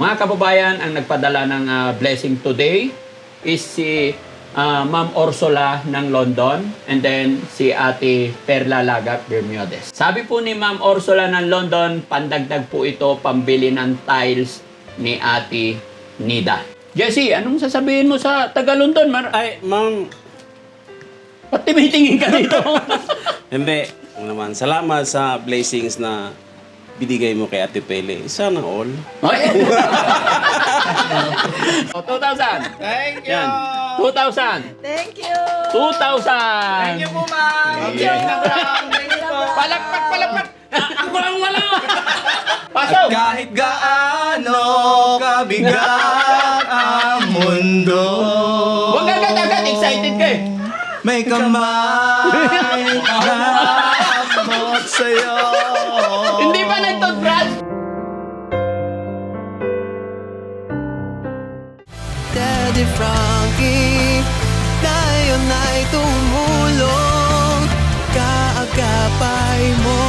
Mga kababayan, ang nagpadala ng blessing today is si Ma'am Ursula ng London and then si Ate Perla Lagak Bermudez. Sabi po ni Ma'am Ursula ng London, pandagdag po ito pambili ng tiles ni Ate Nida. Jesse, anong sasabihin mo sa taga-London? Ay, ma'am. Ba't timitingin ka dito? Hindi. Naman, salamat sa blessings na binigay mo kay Ate Pele. Sana all. Okay. 2,000. Thank you! Yan. 2,000. Thank you! 2,000. Thank you po, ma'am! Thank you. Thank you po! Palakpak, palakpak. Ako lang wala. At Pasok. kahit gaano kabigat ang mundo, Huwag agad-agad. Excited ka eh. may kamay na abot sa'yo. Hindi ba nag-toothbrush? Daddy Frankie, ngayon ay tumulong, kaagapay mo.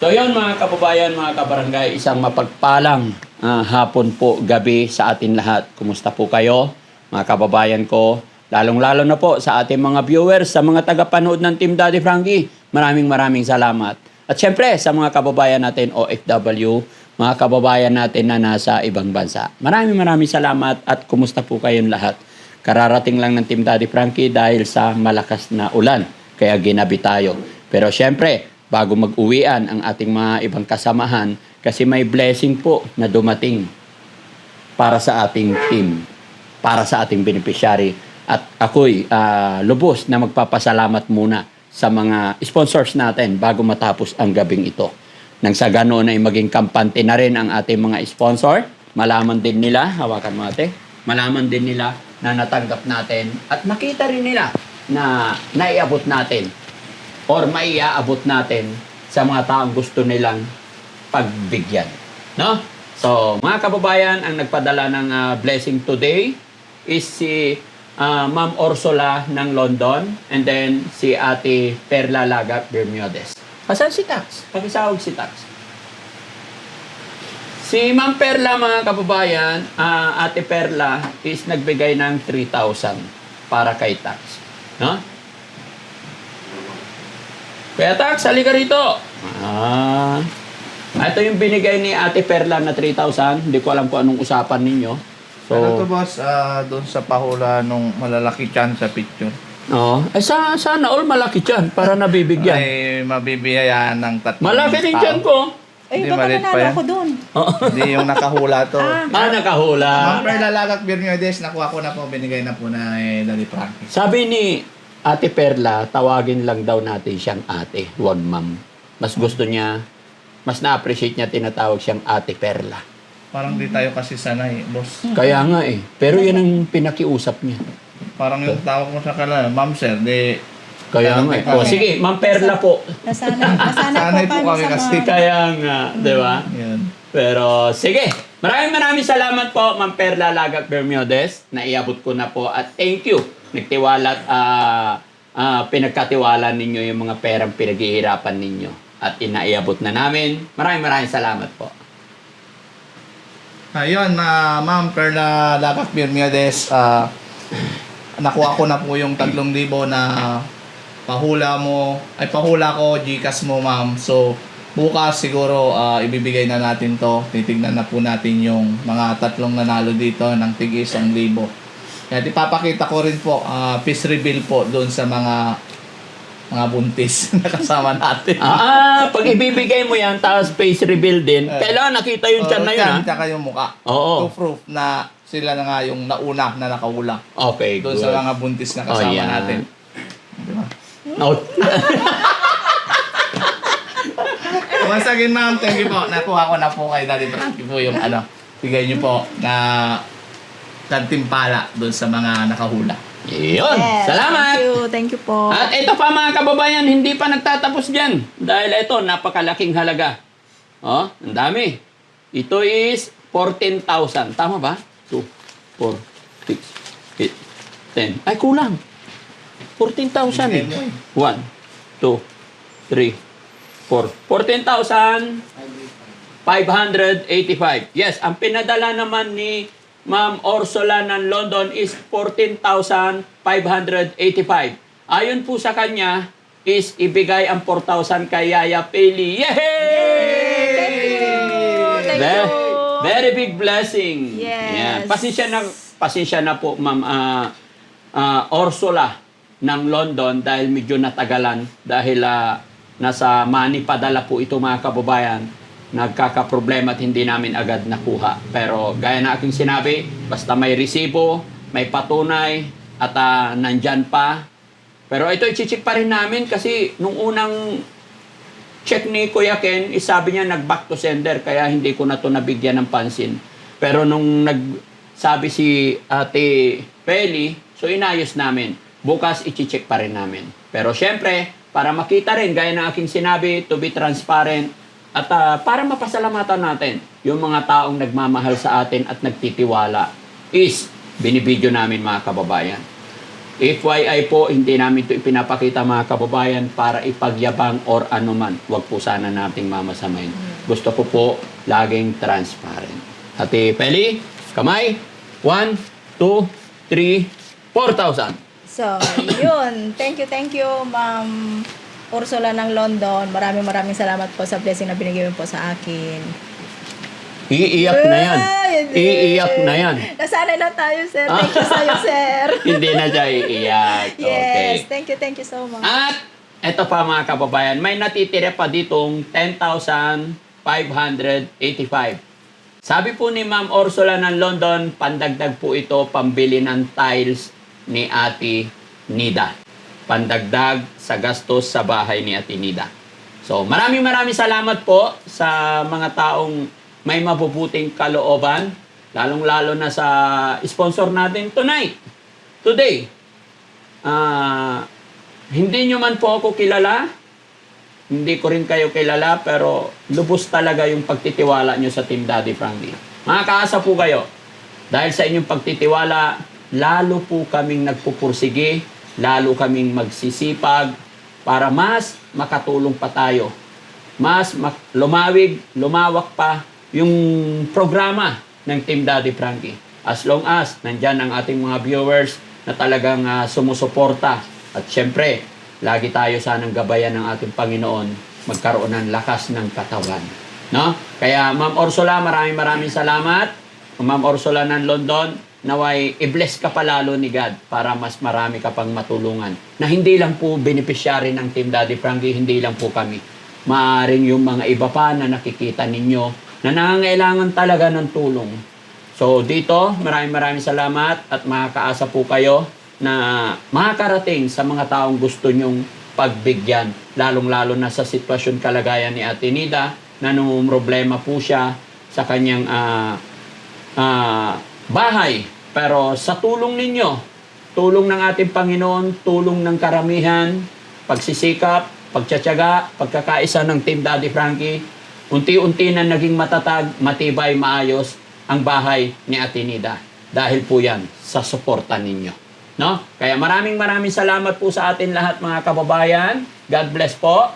So yun mga kababayan, mga kabarangay, isang mapagpalang hapon po, gabi sa atin lahat. Kumusta po kayo, mga kababayan ko? Lalong-lalo na po sa ating mga viewers, sa mga tagapanood ng Team Daddy Frankie. Maraming salamat. At syempre, sa mga kababayan natin OFW, mga kababayan natin na nasa ibang bansa. Maraming salamat at kumusta po kayong lahat? Kararating lang ng Team Daddy Frankie dahil sa malakas na ulan, kaya ginabi tayo. Pero syempre, bago mag-uwian ang ating mga ibang kasamahan, kasi may blessing po na dumating para sa ating team, para sa ating beneficiary. At ako'y lubos na magpapasalamat muna sa mga sponsors natin bago matapos ang gabing ito. Nang sa ganoon ay maging kampante na rin ang ating mga sponsor. Malaman din nila, hawakan mo ate, malaman din nila na natanggap natin at makita rin nila na naiabot natin or maiaabot natin sa mga taong gusto nilang pagbigyan. No? So, mga kababayan, ang nagpadala ng blessing today is si Ma'am Ursula ng London and then si Ate Perla Lagak Bermudez. Asan si Tax? Pakisawag si Tax. Si Ma'am Perla, mga kababayan, Ate Perla is nagbigay ng 3,000 para kay Tax. No? Kaya Tax, halika rito. Ito yung binigay ni Ate Perla na 3,000. Hindi ko alam kung anong usapan ninyo. So, Ano to boss, doon sa pahula nung malalaki chan sa picture. sana all malaki dyan para nabibigyan. Ay mabibiyayaan ng tatlong Malaki din tao. dyan ko. Eh, Hindi, baka maliit pa nanalo yan. ako dun. Hindi yung nakahula to. Nakahula. Ma'am Perla Lagak Bermudez, nakuha ko na po, binigay na po na Daddy Frankie. Sabi ni Ate Perla, tawagin lang daw natin siyang ate, huwag ma'am. Mas gusto niya, mas na-appreciate niya tinatawag siyang Ate Perla. Parang di tayo kasi sanay, boss. Kaya nga eh. Pero yan ang pinakiusap niya. Parang yung tawag mo sa kanila, Ma'am Sir, di... Kaya nga eh. O sige, Ma'am Perla po. Nasanay Sanay po po kami kami sa kasi. mga... Kaya nga, di ba? Yan. Pero sige, maraming salamat po Ma'am Perla Lagak Bermudez. Naiabot ko na po at thank you. Nagtiwala at pinagkatiwala ninyo yung mga perang pinaghihirapan ninyo. At inaiabot na namin. Maraming salamat po. Ayun, Ma'am Perla Lagak Bermudez, nakuha ko na po yung 3,000 na pahula ko, GCash mo, ma'am. So, bukas siguro ibibigay na natin to. Titignan na po natin yung mga 3 nanalo dito ng tig 1,000. Kaya ipapakita ko rin po, peace reveal po doon sa mga buntis na kasama natin. Pag ibibigay mo yan, tapos face reveal din, kailangan nakita yung tiyan na yun, ha? Tsaka yung mukha. Oo. To proof na sila na nga yung nauna na nakahula. Okay, Doon good. sa mga buntis na kasama yan. natin. Diba? No. Once again, ma'am, thank you po. Nakuha ko na po kay Daddy Frankie po yung bigay niyo po na kantimpala doon sa mga nakahula. Yun. Yes, Salamat. Thank you po. At ito pa mga kababayan, hindi pa nagtatapos dyan. Dahil ito, napakalaking halaga. Oh, ang dami. Ito is 14,000. Tama ba? 2, 4, 6, 8, 10. Ay, kulang. 14,000 eh. 1, 2, 3, 4. 14,000. 585. Yes, ang pinadala naman ni Ma'am Ursula ng London is 14,585. Ayon po sa kanya is ibigay ang 4,000 kay Yaya Peli. Yay! Thank Very, you. very big blessing. Yes. Yan. Pasensya na po, Ma'am Ursula ng London dahil medyo natagalan dahil nasa money padala po ito mga kababayan. Nagkakaproblema at hindi namin agad nakuha. Pero gaya na aking sinabi, basta may resibo, may patunay at nandyan pa. Pero ito i-check pa rin namin kasi nung unang check ni Kuya Ken, sabi niya nag-back to sender kaya hindi ko na to nabigyan ng pansin. Pero nung nagsabi si Ate Peli, so inayos namin. Bukas i-check pa rin namin. Pero syempre, para makita rin, gaya ng aking sinabi, to be transparent, at para mapasalamatan natin yung mga taong nagmamahal sa atin at nagtitiwala is binibidyo namin mga kababayan. FYI po, hindi namin ito ipinapakita mga kababayan para ipagyabang or anuman. Huwag po sana nating mamasamayin. Gusto ko po laging transparent. Ate Peli, kamay. 1, 2, 3, 4,000. So, yun. Thank you, Ma'am Ursula ng London. Maraming salamat po sa blessing na binigay mo po sa akin. Iiyak na yan. Hindi. Iiyak na yan. Nasanay na tayo, sir. Thank you sa'yo, sir. Hindi na siya iiyak. Okay. Yes. Thank you so much. At eto pa mga kababayan, may natitira pa ditong 10,585. Sabi po ni Ma'am Ursula ng London, pandagdag po ito pambili ng tiles ni Ate Nida. Pandagdag sa gastos sa bahay ni Ate Nida. So maraming salamat po sa mga taong may mabubuting kalooban, lalong-lalo na sa sponsor natin today. Hindi nyo man po ako kilala, hindi ko rin kayo kilala, pero lubos talaga yung pagtitiwala nyo sa Team Daddy Frankie. Makakaasa po kayo. Dahil sa inyong pagtitiwala, lalo po kaming nagpupursige, lalo kaming magsisipag para mas makatulong pa tayo. Mas lumawak pa yung programa ng Team Daddy Frankie. As long as nandyan ang ating mga viewers na talagang sumusuporta. At syempre, lagi tayo sanang gabayan ng ating Panginoon magkaroon ng lakas ng katawan. No? Kaya Ma'am Ursula, maraming salamat. Ma'am Ursula ng London, naway i-bless ka palalo ni God para mas marami ka pang matulungan. Na hindi lang po beneficiary ng Team Daddy Frankie, hindi lang po kami. Maaring yung mga iba pa na nakikita ninyo na nangangailangan talaga ng tulong. So dito, maraming salamat at makakaasa po kayo na makakarating sa mga taong gusto nyong pagbigyan. Lalong-lalo na sa sitwasyon kalagayan ni Ate Nida na nung problema po siya sa kanyang bahay. Pero sa tulong ninyo, tulong ng ating Panginoon, tulong ng karamihan, pagsisikap, pagtsatsaga, pagkakaisa ng Team Daddy Frankie, unti-unti na naging matatag, matibay, maayos ang bahay ni Ate Nida. Dahil po yan sa suporta ninyo. No? Kaya maraming salamat po sa atin lahat mga kababayan. God bless po.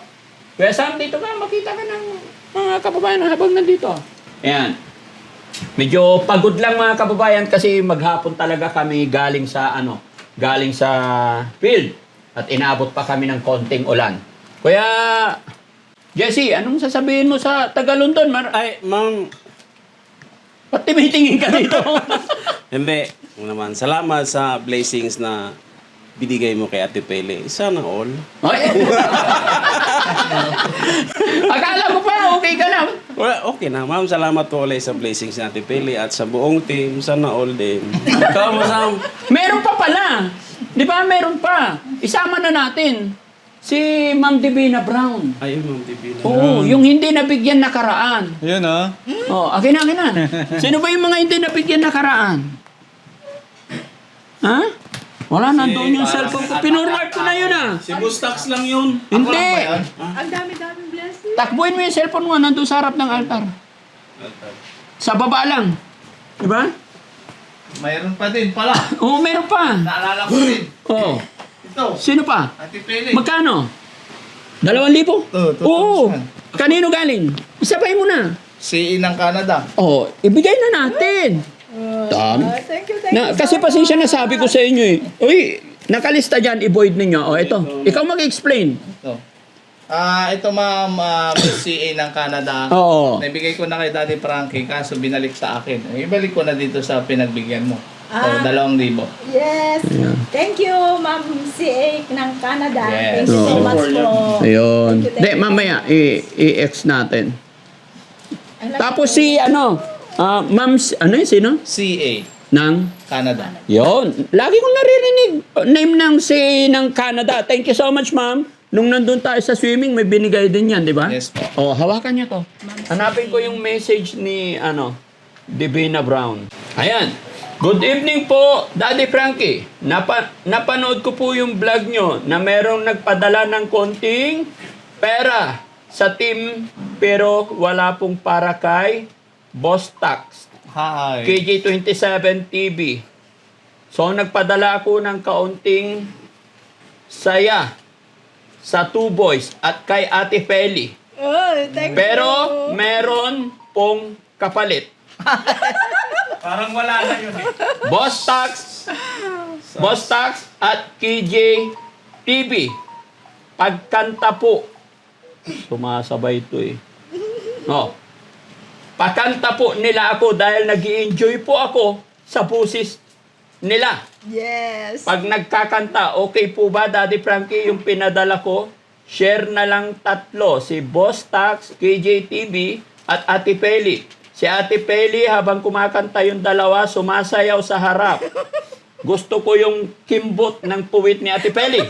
Kuya Sam, dito ka, makita ka ng mga kababayan habang nandito. Ayan. Medyo pagod lang mga kababayan kasi maghapon talaga kami galing sa field at inaabot pa kami ng konting ulan. Kuya Jesse, anong sasabihin mo sa taga London? Ay, ma'am, Ba't timitingin ka dito? hindi. Naman, salamat sa blessings na binigay mo kay Ate Pele. Sana all. Ay. Akala ko pa, okay ka na. Well, okay na, ma'am. Salamat po ulit sa blessings ni Ate Pele at sa buong team. Sana all din. Ikaw mo, Sam. Meron pa pala. Di ba meron pa? Isama na natin. Si Ma'am Divina Brown. Ayun, ma'am, Divina. Oo, yung hindi nabigyan nakaraan. Yun ah. Oh, akin na. Sino ba yung mga hindi nabigyan nakaraan? Ha? Wala, nandoon yung cellphone ko. Pinurward ko na yun ah. Si Bustax lang yun. Hindi. Ang dami-daming blessing. Takbuhin mo yung cellphone mo, nandun sa harap ng altar. Sa baba lang. Diba? Mayroon pa din pala. Oo, meron pa. Naalala ko din. Oo. Ito. Sino pa? Ate Pele. Magkano? 2,000? Oo. 2,000. Kanino galing? Isabay mo na. CA ng Canada. Oh, ibigay na natin. Tom. Thank you, Kasi pasensya na sabi ko sa inyo eh. Uy, nakalista dyan, i-void ninyo. Oh, ito. Ikaw mag-explain. Ito. Ito ma'am, CA ng Canada. Oo. Naibigay ko na kay Daddy Frankie kaso binalik sa akin. Ibalik ko na dito sa pinagbigyan mo. So, 2,000. Yes. Thank you, Ma'am CA ng Canada. Yes. Thank you so Oo. much po. Ayun. Thank you, Hindi, thank you. mamaya, i-X natin. Ang laki Tapos po. si, ma'am, ano yun, sino? CA, Nang? Canada. Yon. Lagi kong naririnig name ng ng Canada. Thank you so much, ma'am. Nung nandun tayo sa swimming, may binigay din yan, di ba? Yes po. Oh, hawakan niyo to. Hanapin ko yung message ni, Divina Brown. Ayan. Good evening po, Daddy Frankie. Napanood ko po yung vlog nyo na merong nagpadala ng konting pera sa team pero wala pong para kay Boss Tax. Hi. KJ27 TV. So, nagpadala ako ng kaunting saya sa Two Boys at kay Ate Feli. Oh, thank you. Pero, meron pong kapalit. Parang wala na yun eh. Boss Tax at KJ TV. Pagkanta po. Sumasabay ito eh. No. Pakanta po nila ako dahil nag-i-enjoy po ako sa busis nila. Yes. Pag nagkakanta, okay po ba, Daddy Frankie, yung pinadala ko? Share na lang 3. Si Boss Tax, KJ TV, at Ate Peli. Si Ate Peli, habang kumakanta yung dalawa, sumasayaw sa harap. Gusto ko yung kimbot ng puwit ni Ate Peli.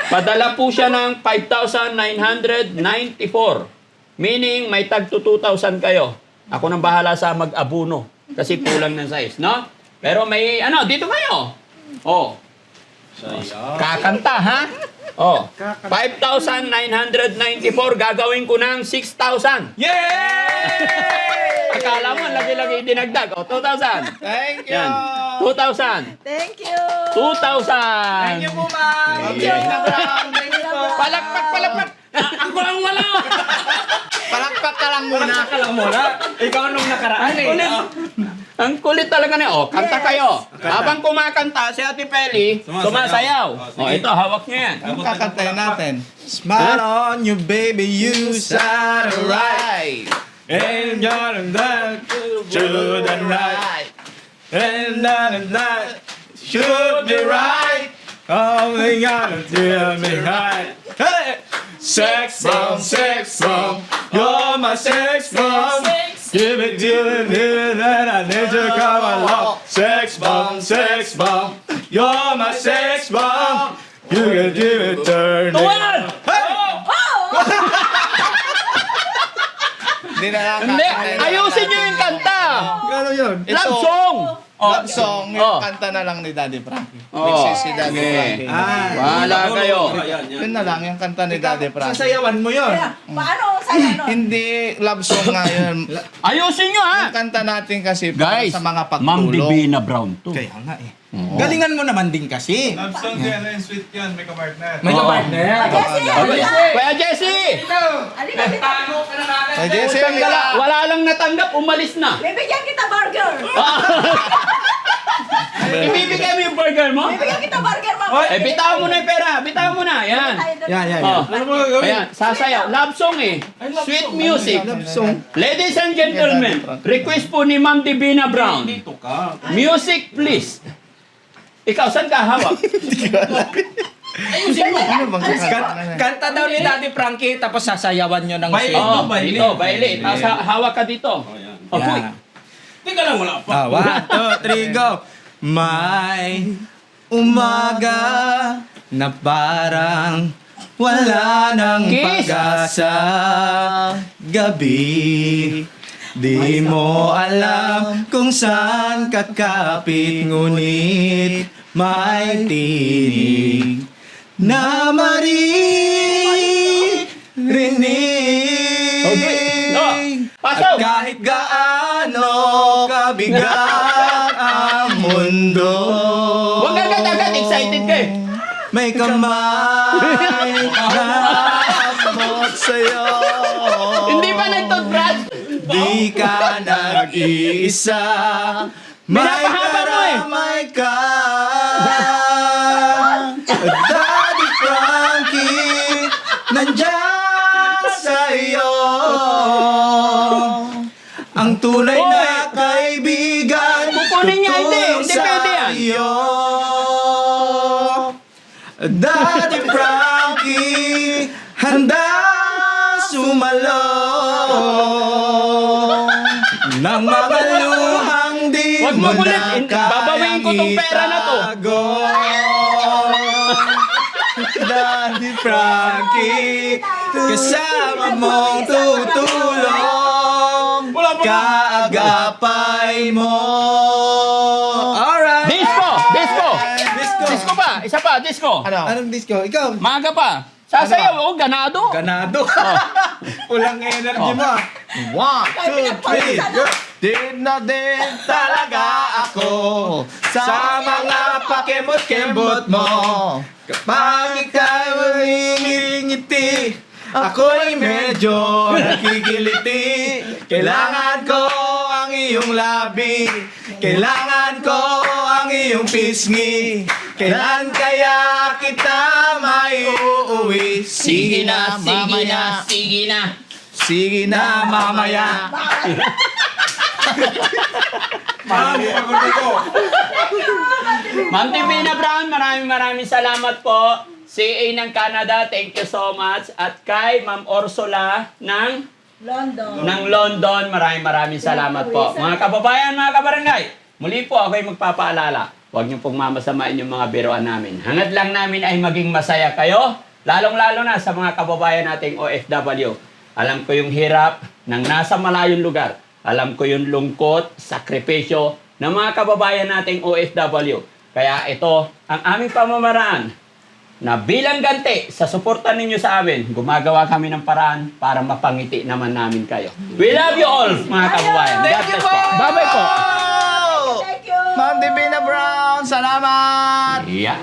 Padala po siya ng 5,994. Meaning, may tag to 2,000 kayo. Ako nang bahala sa mag-abuno. Kasi kulang ng size, no? Pero may, dito kayo. Oh. Kakanta, ha? Oh. 5,994, gagawin ko ng 6,000. Yay! Akala mo, lagi-lagi dinagdag. Oh, 2,000. Thank you! Yan. 2,000. Thank you. 2,000. Thank you po, ma'am! Thank you. Thank you po! Palakpak. Ako lang wala. Palakpak ka lang muna. Ikaw nung nakaraan Ang kulit talaga niya. Oh, kanta kayo. Habang kumakanta, si Ate Peli, sumasayaw. Oh, ito, hawak niya yan. Anong kakantayin natin? Smile on you, baby, you sound right. And you're to the night. And night should be right. Only gotta tell me right. Hey! Sex bomb, you're my sex bomb. Give it, and I need to come along. Sex bomb, you're my sex bomb. You can do it, turn it. Tuwan! Hindi na lang Hindi, ayusin niyo yung kanta. Ano yun? Love song. Love song, Oh. yung kanta na lang ni Daddy Frankie. Oh. Mixes si Daddy Okay. Frankie. Wala kayo. Yun na lang, yung kanta ni Daddy Frankie. Sasayawan mo yun. Kaya, paano sa'yo, no? Hindi love song nga yun. Ayusin niyo, ha? Yung kanta natin kasi para Guys, sa mga Ma'am pagtulong. Divina Brown to. Kaya nga eh. Galingan mo naman din kasi. Love song yan, yung sweet yan, may kapartner. May kapartner. Jesse, Kuya Jesse! halika dito. Ay, Jesse, Wala lang natanggap, umalis na. Bibigyan kita burger. Ibibigay mo yung burger mo? Bibigyan kita burger, ma'am. Bitaw mo na yung pera. Bitaw mo na. Yan. Yan. Oh. Ano mo gagawin? Ayan, sasayaw. Love song eh. Sweet music. Ladies and gentlemen, request po ni Ma'am Divina Brown. Dito ka. Music, please. Ikaw, saan ka hawak? Ayusin mo. Ano bang kakanta na? Kanta daw ni Daddy Frankie tapos sasayawan nyo ng Baile. sweet. Oh, baile. dito, baile. Tapos hawak ka dito. Oh, puy. Yeah. Teka lang, wala pa. 1, 2, 3, go! May umaga na parang wala nang Kiss! pag-asa. Gabi, di mo alam kung saan kakapit, ngunit may tinig na maririnig. Okay. No. At Pasok. kahit gaano kabigat ang mundo, Huwag agad-agad. Excited ka eh. may kamay na abot sa'yo. Hindi pa nag Di ka nag-iisa. May Pinapahaba mo eh. karamay ka. Daddy Frankie, nandiyan sa'yo. Ang tunay na kaibigan. Kukunin niya, hindi tutulong pwede yan. sa'yo. Daddy Frankie, handa sumalong ng mga luhang di Huwag mo mo ulit. na Babawiin ko tong pera na to. itago. Daddy Frankie, kasama mong tutulong, kaagapay mo. Alright. Disco! Disco! Disco. Disco pa! Isa pa, disco! Ano? Anong disco? Ikaw? Maaga pa! Sasayaw, oh, ganado! Ganado. Walang energy mo. 1, 2, 3, go! Din na din talaga ako sa mga pakimot-kimot mo. Kapag ikaw ngingiti, ako'y medyo nakikiliti. Kailangan ko ang iyong labi, kailangan ko ang iyong pisngi. Kailan kaya kita may uuwi? Sige na, sige na! Sige na, mamaya. Ma'am Divina Brown, maraming salamat po. CA ng Canada, thank you so much. At kay Ma'am Ursula ng London, maraming salamat po. Mga kababayan, mga kabarangay, muli po ako'y magpapaalala. Huwag niyo pong mamasamain yung mga biroan namin. Hangad lang namin ay maging masaya kayo, lalong-lalo na sa mga kababayan nating OFW. Alam ko yung hirap ng nasa malayong lugar. Alam ko yung lungkot, sakripisyo ng mga kababayan nating OFW. Kaya ito ang aming pamamaraan na bilang ganti sa suporta ninyo sa amin, gumagawa kami ng paraan para mapangiti naman namin kayo. We love you all, mga kababayan. God bless po. Bye-bye po. Thank you! Ma'am Divina Brown, salamat! Yeah.